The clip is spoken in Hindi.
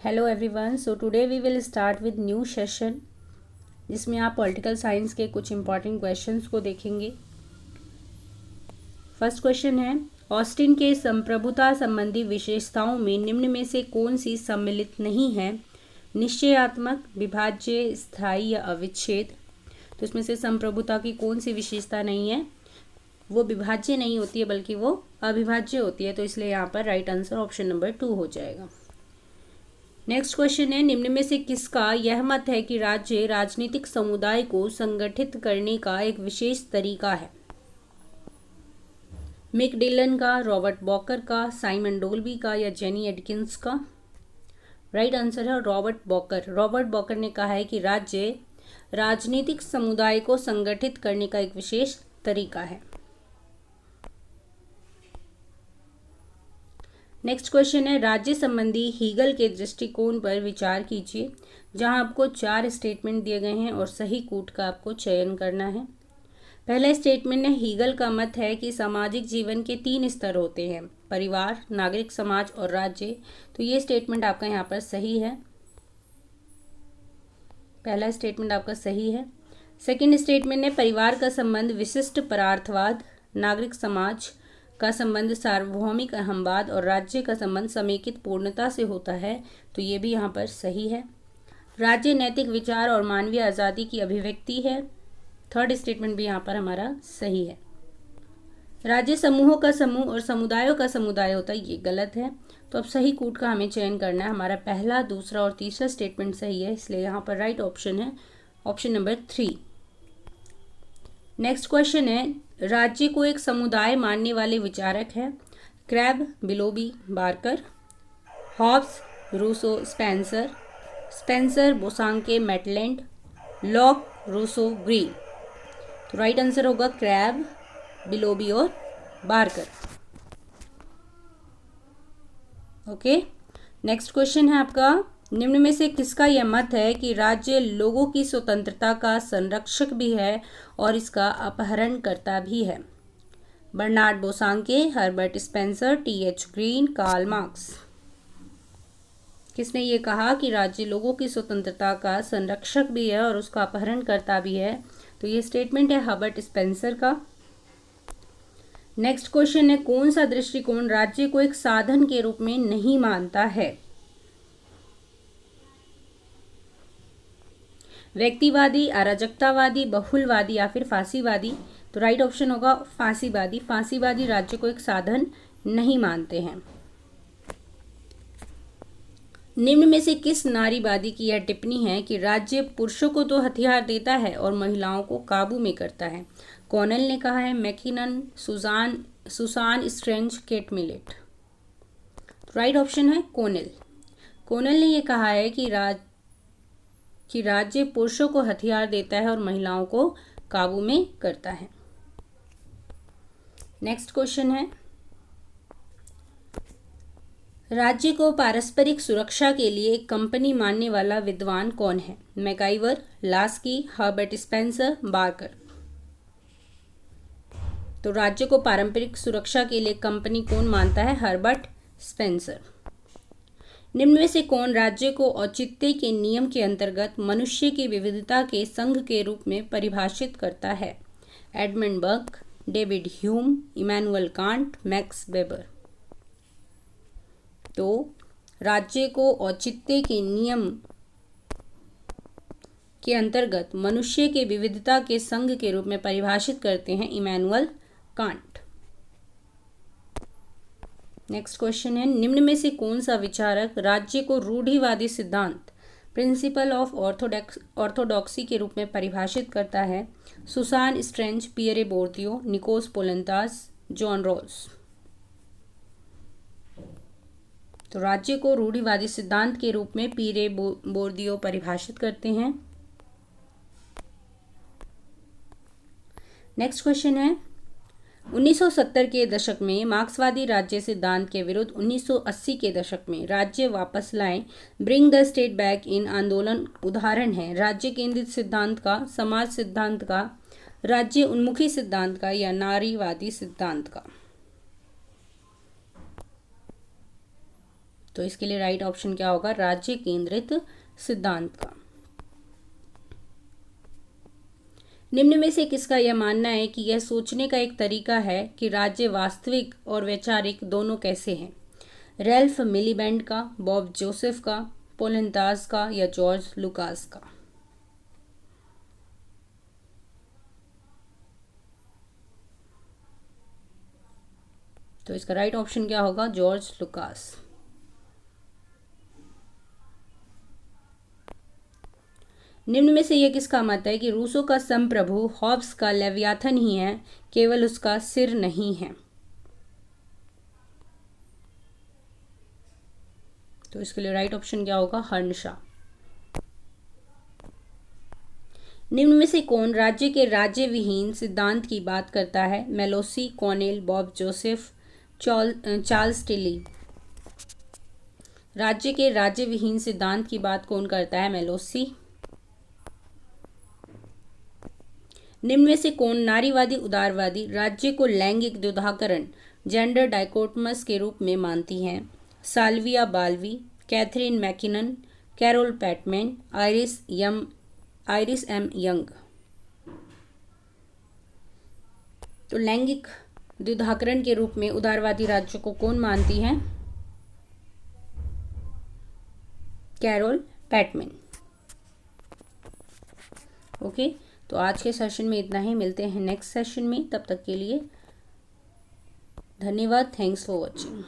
Hello everyone, so today we will start with new session जिसमें आप पॉलिटिकल साइंस के कुछ इंपॉर्टेंट क्वेश्चंस को देखेंगे। फर्स्ट क्वेश्चन है, ऑस्टिन के संप्रभुता संबंधी विशेषताओं में निम्न में से कौन सी सम्मिलित नहीं है? निश्चयात्मक, विभाज्य, स्थायी या अविच्छेद। तो इसमें से संप्रभुता की कौन सी विशेषता नहीं है? वो विभाज्य नहीं होती है बल्कि वो अविभाज्य होती है। तो इसलिए यहाँ पर राइट आंसर ऑप्शन नंबर 2 हो जाएगा। नेक्स्ट क्वेश्चन है, निम्न में से किसका यह मत है कि राज्य राजनीतिक समुदाय को संगठित करने का एक विशेष तरीका है? मिक डिलन का, रॉबर्ट बॉकर का, साइमन डोल्बी का या जेनी एडकिंस का? राइट आंसर है रॉबर्ट बॉकर। रॉबर्ट बॉकर ने कहा है कि राज्य राजनीतिक समुदाय को संगठित करने का एक विशेष तरीका है। नेक्स्ट क्वेश्चन है, राज्य संबंधी हीगल के दृष्टिकोण पर विचार कीजिए। जहां आपको 4 स्टेटमेंट दिए गए हैं और सही कूट का आपको चयन करना है। पहला स्टेटमेंट है, हीगल का मत है कि सामाजिक जीवन के 3 स्तर होते हैं, परिवार, नागरिक समाज और राज्य। तो ये स्टेटमेंट आपका यहाँ पर सही है। पहला स्टेटमेंट आपका सही है। सेकेंड स्टेटमेंट है, परिवार का संबंध विशिष्ट परार्थवाद, नागरिक समाज का संबंध सार्वभौमिक अहमवाद और राज्य का संबंध समेकित पूर्णता से होता है। तो ये भी यहाँ पर सही है। राज्य नैतिक विचार और मानवीय आज़ादी की अभिव्यक्ति है। थर्ड स्टेटमेंट भी यहाँ पर हमारा सही है। राज्य समूहों का समूह और समुदायों का समुदाय होता है, ये गलत है। तो अब सही कूट का हमें चयन करना है। हमारा पहला, दूसरा और तीसरा स्टेटमेंट सही है, इसलिए यहाँ पर राइट ऑप्शन है ऑप्शन नंबर 3। नेक्स्ट क्वेश्चन है, राज्य को एक समुदाय मानने वाले विचारक हैं? Krabbe, Willoughby, Barker, Hobbes, Rousseau, Spencer, Spencer, Bosanquet, Maitland, Locke, Rousseau, Green. तो राइट आंसर होगा क्रैब, बिलोबी और बार्कर। ओके, नेक्स्ट क्वेश्चन है आपका, निम्न में से किसका यह मत है कि राज्य लोगों की स्वतंत्रता का संरक्षक भी है और इसका अपहरण करता भी है? Bernard Bosanquet, Herbert Spencer, T H. Green, Karl Marx. किसने ये कहा कि राज्य लोगों की स्वतंत्रता का संरक्षक भी है और उसका अपहरण करता भी है? तो ये स्टेटमेंट है हर्बर्ट स्पेंसर का। नेक्स्ट क्वेश्चन है, कौन सा दृष्टिकोण राज्य को एक साधन के रूप में नहीं मानता है? व्यक्तिवादी, अराजकतावादी, बहुलवादी या फिर फांसीवादी? तो राइट ऑप्शन होगा फांसीवादी। फांसीवादी राज्य को एक साधन नहीं मानते हैं। निम्न में से किस नारीवादी की यह टिप्पणी है कि राज्य पुरुषों को तो हथियार देता है और महिलाओं को काबू में करता है? कॉनेल ने कहा है, MacKinnon, Susan Strange, Kate Millett. Right option है कॉनेल। कॉनेल ने यह कहा है कि राज्य पुरुषों को हथियार देता है और महिलाओं को काबू में करता है। नेक्स्ट क्वेश्चन है, राज्य को पारस्परिक सुरक्षा के लिए एक कंपनी मानने वाला विद्वान कौन है? MacIver, Laski, Herbert Spencer, Barker. तो राज्य को पारंपरिक सुरक्षा के लिए कंपनी कौन मानता है? Herbert Spencer. निम्न में से कौन राज्य को औचित्य के नियम के अंतर्गत मनुष्य की विविधता के संघ के रूप में परिभाषित करता है? Edmund Burke, David Hume, Immanuel Kant, max weber. तो राज्य को औचित्य के नियम के अंतर्गत मनुष्य के विविधता के संघ के रूप में परिभाषित करते हैं इमैनुअल कांट। नेक्स्ट क्वेश्चन है, निम्न में से कौन सा विचारक राज्य को रूढ़िवादी सिद्धांत, प्रिंसिपल ऑफ ऑर्थोडॉक्सी के रूप में परिभाषित करता है? Susan Strange, Pierre Bourdieu, Nicos Poulantzas, John Rawls. तो राज्य को रूढ़िवादी सिद्धांत के रूप में पियरे बोर्दियो परिभाषित करते हैं। नेक्स्ट क्वेश्चन है, 1970 के दशक में मार्क्सवादी राज्य सिद्धांत के विरुद्ध 1980 के दशक में राज्य वापस लाएं, bring the state back in आंदोलन उदाहरण है राज्य केंद्रित सिद्धांत का, समाज सिद्धांत का, राज्य उन्मुखी सिद्धांत का या नारीवादी सिद्धांत का? तो इसके लिए राइट ऑप्शन क्या होगा, राज्य केंद्रित सिद्धांत का। निम्न में से किसका यह मानना है कि यह सोचने का एक तरीका है कि राज्य वास्तविक और वैचारिक दोनों कैसे हैं? रैल्फ मिलीबैंड का, बॉब जोसेफ का, पोलंताज का या जॉर्ज लुकास का? तो इसका राइट ऑप्शन क्या होगा, जॉर्ज लुकास। निम्न में से यह किसका मत है कि रूसो का संप्रभु हॉब्स का लेवियाथन ही है, केवल उसका सिर नहीं है? तो इसके लिए राइट ऑप्शन क्या होगा, हर्नशा। निम्न में से कौन राज्य के राज्य विहीन सिद्धांत की बात करता है? Melossi, Connell, Bob Joseph, Charles Tilly? राज्य के राज्य विहीन सिद्धांत की बात कौन करता है? मेलोसी। निम्न में से कौन नारीवादी उदारवादी राज्य को लैंगिक द्विधाकरण, जेंडर डाइकोटमस के रूप में मानती हैं? साल्विया बाल्वी, Catharine MacKinnon, Carole Pateman, Iris M Young? तो लैंगिक द्विधाकरण के रूप में उदारवादी राज्य को कौन मानती है? Carol PadMan. ओके, तो आज के सेशन में इतना ही, मिलते हैं नेक्स्ट सेशन में, तब तक के लिए धन्यवाद। Thanks for watching.